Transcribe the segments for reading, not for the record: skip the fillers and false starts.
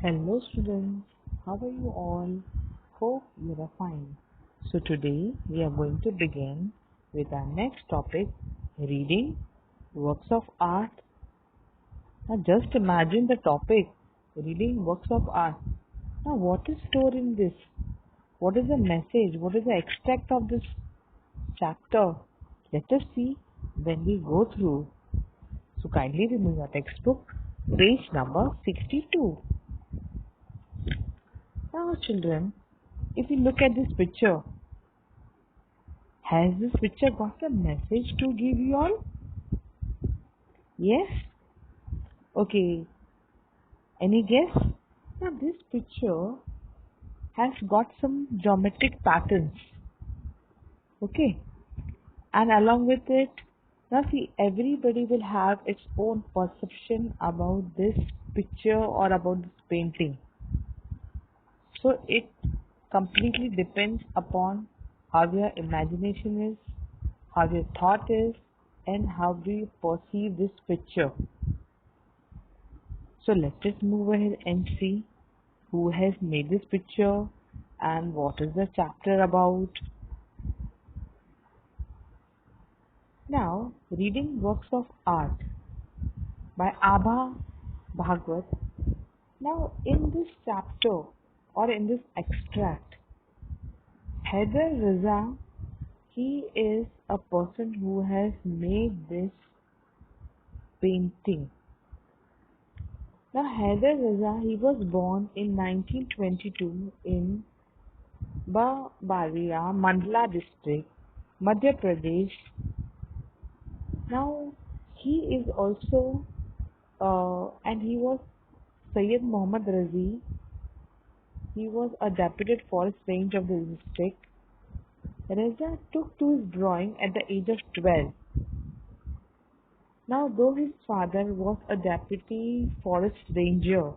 Hello students, how are you all? Hope you are fine. So today we are going to begin with our next topic, reading works of art. Now just imagine the topic, reading works of art. Now what is stored in this? What is the message? What is the extract of this chapter? Let us see when we go through. So kindly remove your textbook, page number 62. Now children, if you look at this picture, has this picture got a message to give you all? Yes? Okay. Any guess? Now this picture has got some geometric patterns. Okay. And along with it, now see, everybody will have its own perception about this picture or about this painting. So it completely depends upon how your imagination is, how your thought is, and how do you perceive this picture. So let us move ahead and see who has made this picture and what is the chapter about. Now, reading works of art by Abha Bhagwat. Now, in this chapter or in this extract, Haider Raza, he is a person who has made this painting. Now, Haider Raza, he was born in 1922 in Bavaria, Mandla district, Madhya Pradesh. Now, he is also, and he was Sayyid Muhammad Razi. He was a deputed forest ranger of the district. Raza took to his drawing at the age of 12. Now, though his father was a deputy forest ranger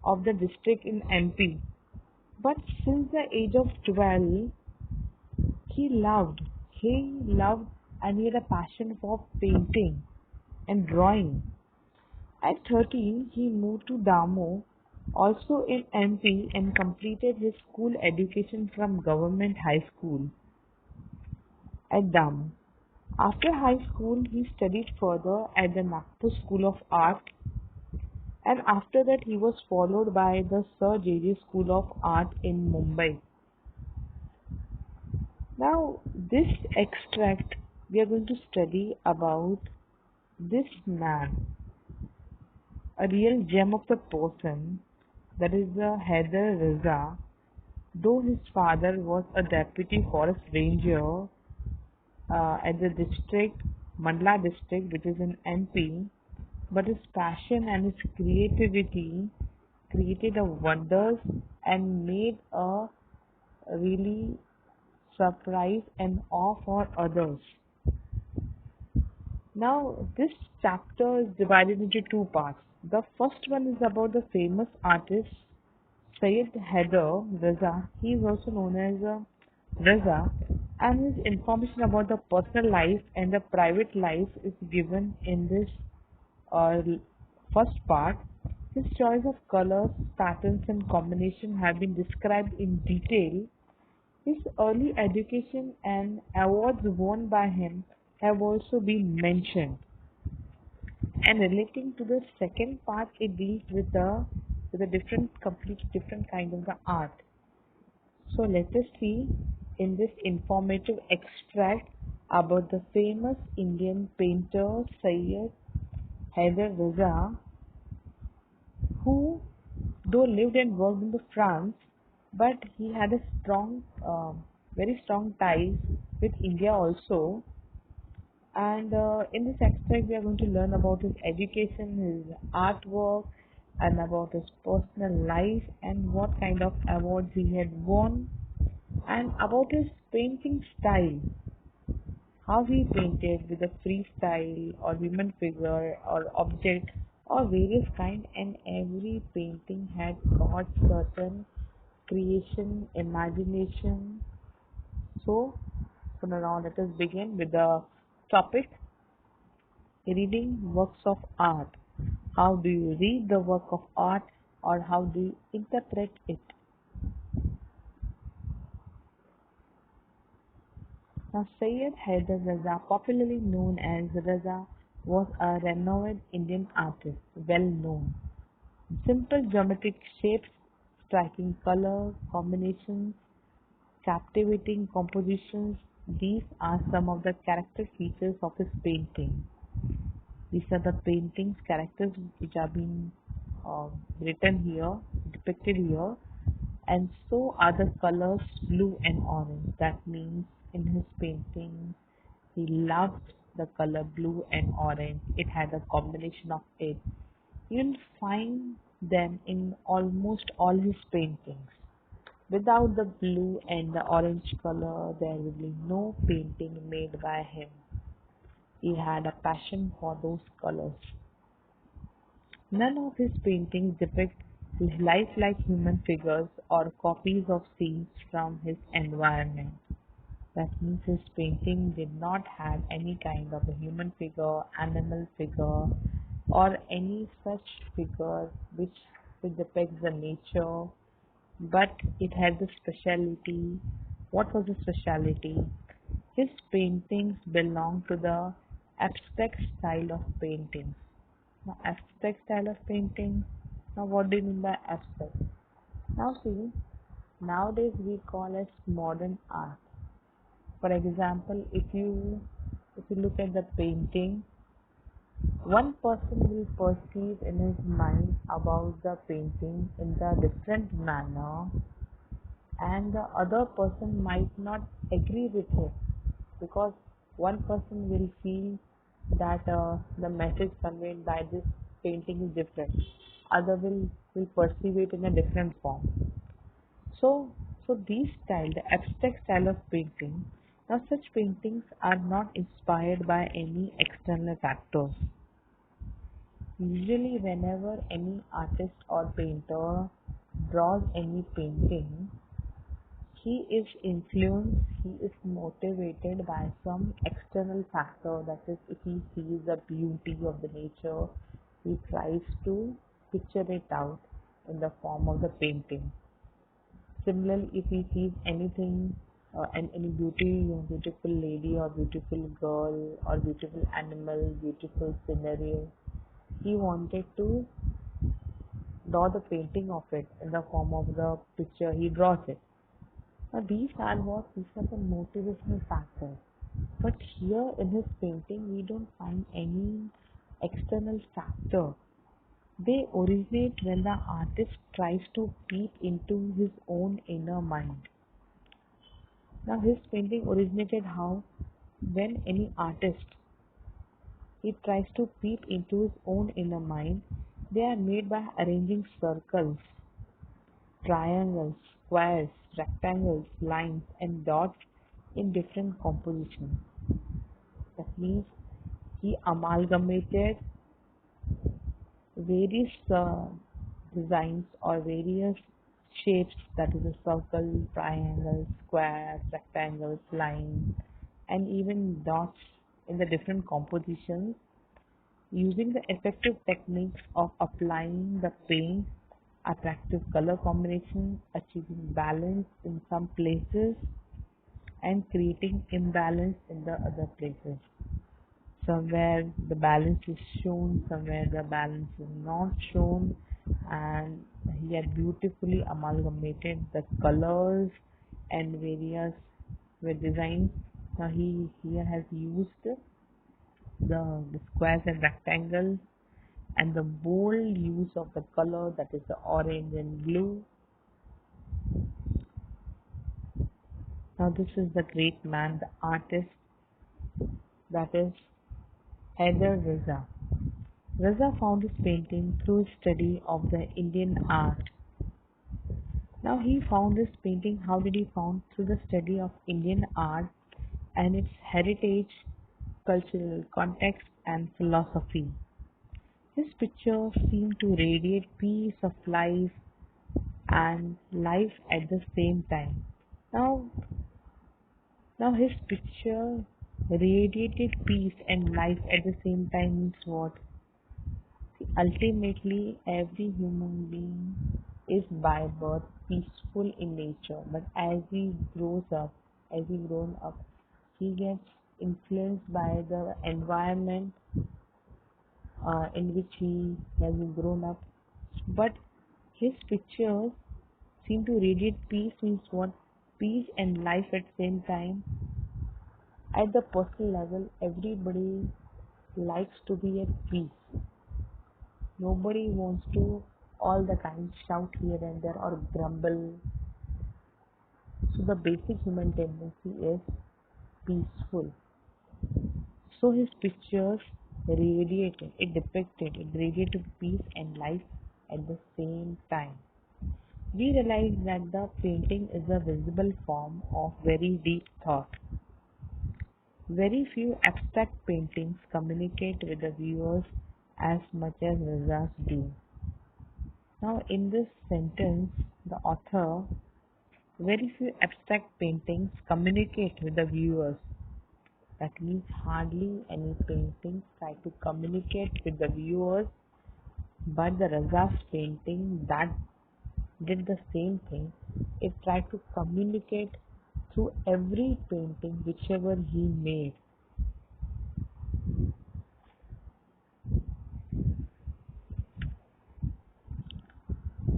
of the district in MP, but since the age of 12, he loved and he had a passion for painting and drawing. At 13, he moved to Damo, also in MP, and completed his school education from Government High School at Damo. After high school, he studied further at the Nagpur School of Art, and after that he was followed by the Sir J.J. School of Art in Mumbai. Now, this extract we are going to study about this man, a real gem of the person, that is the Haider Raza. Though his father was a deputy forest ranger at the district, Mandla district, which is in MP, but his passion and his creativity created a wonders and made a really surprise and awe for others. Now, this chapter is divided into two parts. The first one is about the famous artist Sayyid Haider Raza. He is also known as Raza, and his information about the personal life and the private life is given in this first part. His choice of colors, patterns, and combination have been described in detail. His early education and awards won by him have also been mentioned. And relating to the second part, it deals with the completely different kind of the art. So let us see in this informative extract about the famous Indian painter Sayyid Haider Raza, who though lived and worked in the France, but he had a very strong ties with India also. And in this extract, we are going to learn about his education, his artwork, and about his personal life and what kind of awards he had won, and about his painting style, how he painted with a freestyle or human figure or object or various kind, and every painting had got certain creation, imagination. So now let us begin with the topic, reading works of art. How do you read the work of art or how do you interpret it? Now, Syed Haider Raza, popularly known as Raza, was a renowned Indian artist, well known. Simple geometric shapes, striking color combinations, captivating compositions, these are some of the character features of his painting. These are the painting's characters which are being uh, written here, depicted here, and so are the colors blue and orange. That means in his painting he loved the color blue and orange. It had a combination of it. You'll find them in almost all his paintings. Without the blue and the orange color, there will be no painting made by him. He had a passion for those colors. None of his paintings depict lifelike human figures or copies of scenes from his environment. That means his painting did not have any kind of a human figure, animal figure, or any such figure which depicts the nature, but it had the speciality. What was the speciality? His paintings belong to the abstract style of painting. Now, abstract style of painting. Now, what do you mean by abstract? Now, see, nowadays we call as modern art. For example, if you look at the painting, one person will perceive in his mind about the painting in the different manner, and the other person might not agree with him because one person will feel that the message conveyed by this painting is different, other will perceive it in a different form. So so these style, the abstract style of painting, now such paintings are not inspired by any external factors. Usually whenever any artist or painter draws any painting, he is influenced, he is motivated by some external factor. That is, if he sees the beauty of the nature, he tries to picture it out in the form of the painting. Similarly, if he sees anything, any beautiful lady or beautiful girl or beautiful animal, beautiful scenery, he wanted to draw the painting of it in the form of the picture. He draws it. Now these are the motivational factors. But here in his painting, we don't find any external factor. They originate when the artist tries to peep into his own inner mind. Now his painting originated how? When any artist he tries to peep into his own inner mind, they are made by arranging circles, triangles, squares, rectangles, lines, and dots in different compositions. That means he amalgamated various designs or various shapes, that is a circle, triangle, square, rectangles, lines, and even dots in the different compositions using the effective techniques of applying the paint, attractive color combinations, achieving balance in some places, and creating imbalance in the other places. Somewhere the balance is shown, somewhere the balance is not shown, and he had beautifully amalgamated the colors and various designs. Now he here has used the squares and rectangles and the bold use of the color, that is the orange and blue. Now this is the great man, the artist, that is Haider Raza. Raza found his painting through his study of the Indian art. Now he found his painting, how did he found? Through the study of Indian art and its heritage, cultural context and philosophy. His pictures seem to radiate peace of life and life at the same time. Now, now his picture radiated peace and life at the same time means what? Ultimately, every human being is by birth peaceful in nature, but as he grown up, he gets influenced by the environment in which he has grown up. But his pictures seem to radiate peace, means what? Peace and life at the same time. At the personal level, everybody likes to be at peace. Nobody wants to all the time shout here and there or grumble. So the basic human tendency is peaceful. So his pictures it radiated peace and life at the same time. We realize that the painting is a visible form of very deep thought. Very few abstract paintings communicate with the viewers as much as Raza's do. Now, in this sentence, the author, very few abstract paintings communicate with the viewers. That means hardly any paintings try to communicate with the viewers, but the Raza's painting that did the same thing. It tried to communicate through every painting whichever he made.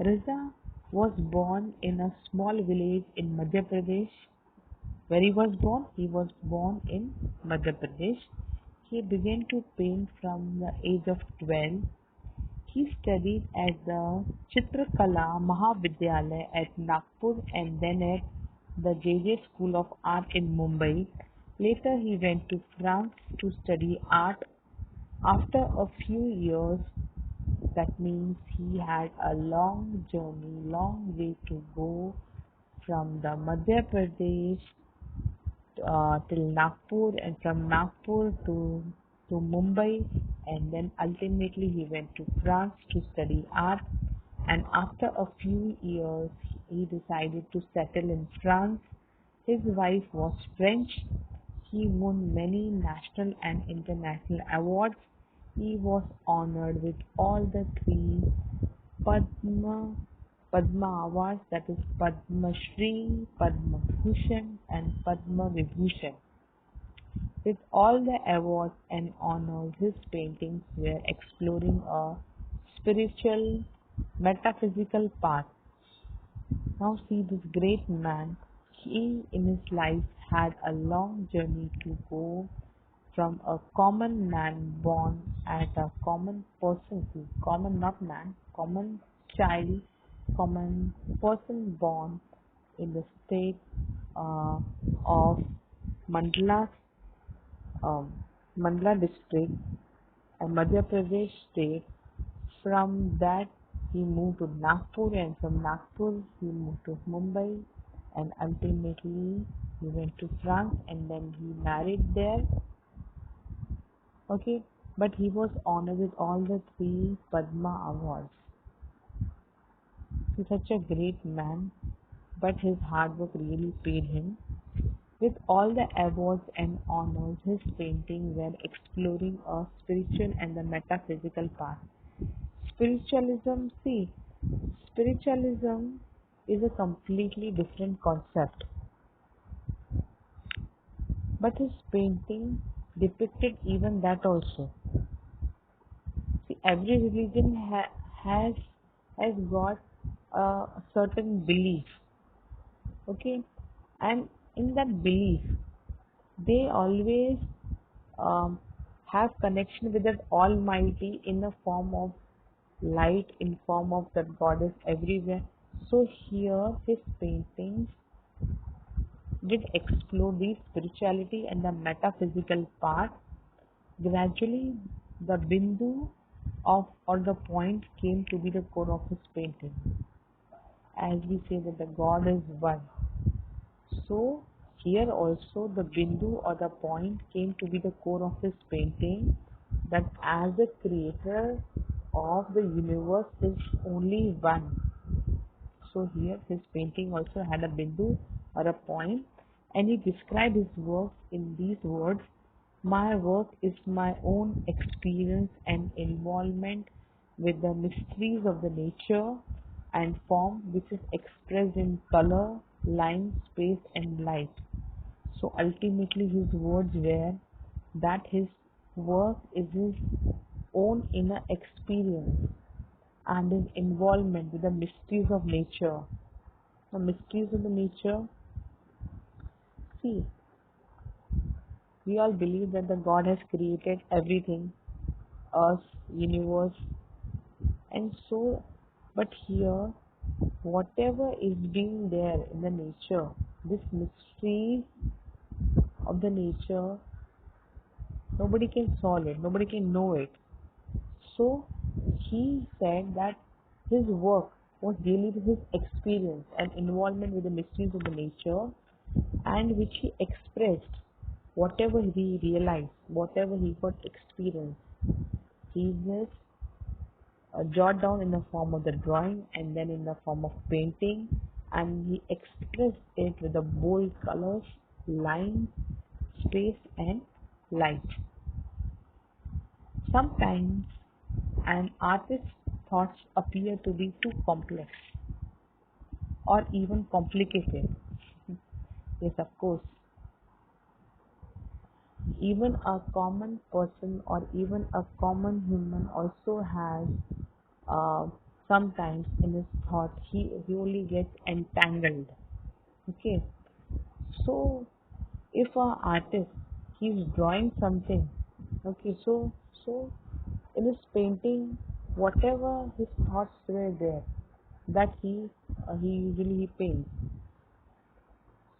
Raza was born in a small village in Madhya Pradesh. Where he was born? He was born in Madhya Pradesh. He began to paint from the age of 12. He studied at the Chitrakala Mahavidyalaya at Nagpur and then at the JJ School of Art in Mumbai. Later he went to France to study art. After a few years, that means he had a long journey, long way to go from the Madhya Pradesh till Nagpur, and from Nagpur to Mumbai, and then ultimately he went to France to study art. And after a few years, he decided to settle in France. His wife was French. He won many national and international awards. He was honored with all the three Padma Padma Awards, that is Padma Shri, Padma Bhushan and Padma Vibhushan. With all the awards and honors, his paintings were exploring a spiritual, metaphysical path. Now see this great man, he in his life had a long journey to go from a common man born as a common person to common not man, common child, common person born in the state of Mandla, um, Mandla district and Madhya Pradesh state. From that he moved to Nagpur, and from Nagpur he moved to Mumbai, and ultimately he went to France and then he married there. Okay, but he was honored with all the three Padma awards. He's such a great man, but his hard work really paid him. With all the awards and honors, his paintings were exploring a spiritual and the metaphysical path. Spiritualism, see, spiritualism is a completely different concept, but his painting depicted even that also. See, every religion has got a certain belief, okay, and in that belief, they always um, have connection with that Almighty in the form of light, in form of that God is everywhere. So here, his paintings did explore the spirituality and the metaphysical part. Gradually, the bindu of or the point came to be the core of his painting. As we say that the God is one. So here also the bindu or the point came to be the core of his painting, that as the creator of the universe is only one. So here his painting also had a bindu or a point, and he described his work in these words: my work is my own experience and involvement with the mysteries of the nature and form which is expressed in color, line, space and light. So ultimately his words were that his work is his own inner experience and his involvement with the mysteries of nature. The mysteries of the nature, see, we all believe that the God has created everything, us, universe, and so, but here, whatever is being there in the nature, this mystery of the nature, nobody can solve it, nobody can know it. So he said that his work was really his experience and involvement with the mysteries of the nature, and which he expressed whatever he realized, whatever he got experience. He just jot down in the form of the drawing and then in the form of painting, and he expressed it with the bold colors, lines, space and light. Sometimes an artist's thoughts appear to be too complex or even complicated. Yes, of course. Even a common person or even a common human also has uh, sometimes in his thought he only gets entangled. Okay, so if a artist he's drawing something, okay, so in his painting whatever his thoughts were there, that he usually he paints.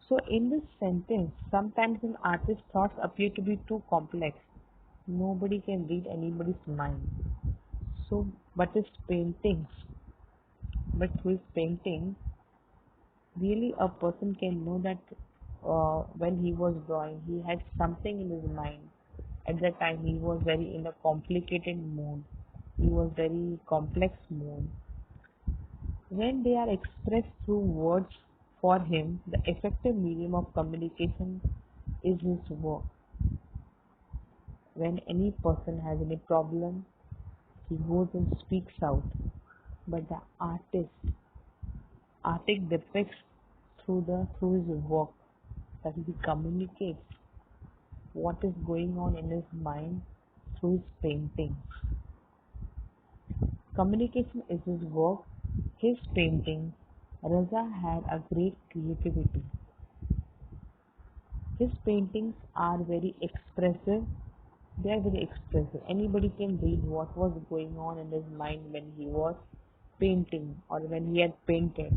So in this sentence, sometimes an artist's thoughts appear to be too complex. Nobody can read anybody's mind. So, but his paintings, but through his painting, really a person can know that when he was drawing, he had something in his mind. At that time, he was very in a complicated mood. He was very complex mood. When they are expressed through words, for him, the effective medium of communication is his work. When any person has any problem, he goes and speaks out. But the artist depicts through his work, that he communicates what is going on in his mind through his painting. Communication is his work, his painting. Raza had a great creativity. His paintings are very expressive. They are very expressive. Anybody can read what was going on in his mind when he was painting or when he had painted.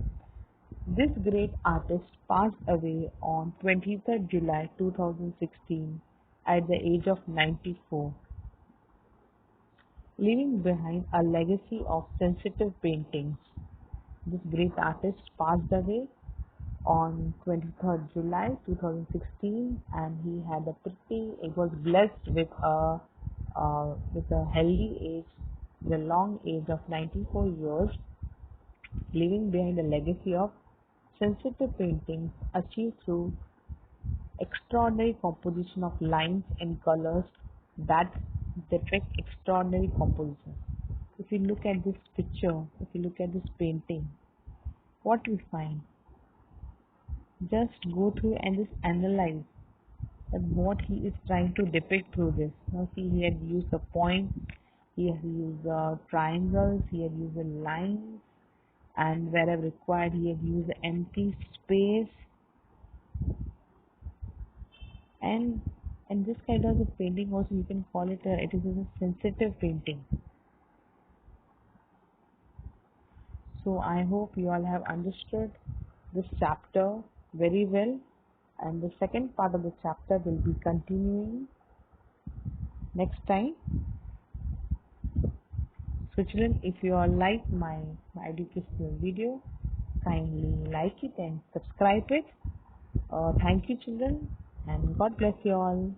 This great artist passed away on 23rd July 2016 at the age of 94, leaving behind a legacy of sensitive paintings. This great artist passed away on 23rd July 2016, and he was blessed with a healthy age, the long age of 94 years, leaving behind a legacy of sensitive paintings achieved through extraordinary composition of lines and colors that depict extraordinary composition. If you look at this picture, if you look at this painting, what we find? Just go through and just analyze that what he is trying to depict through this. Now see, he had used a point, he had used triangles, he had used a line, and wherever required he had used empty space, and this kind of painting also you can call it it is a sensitive painting. So I hope you all have understood this chapter very well, and the second part of the chapter will be continuing next time. So children, if you all like my educational video, kindly like it and subscribe it. Thank you children, and God bless you all.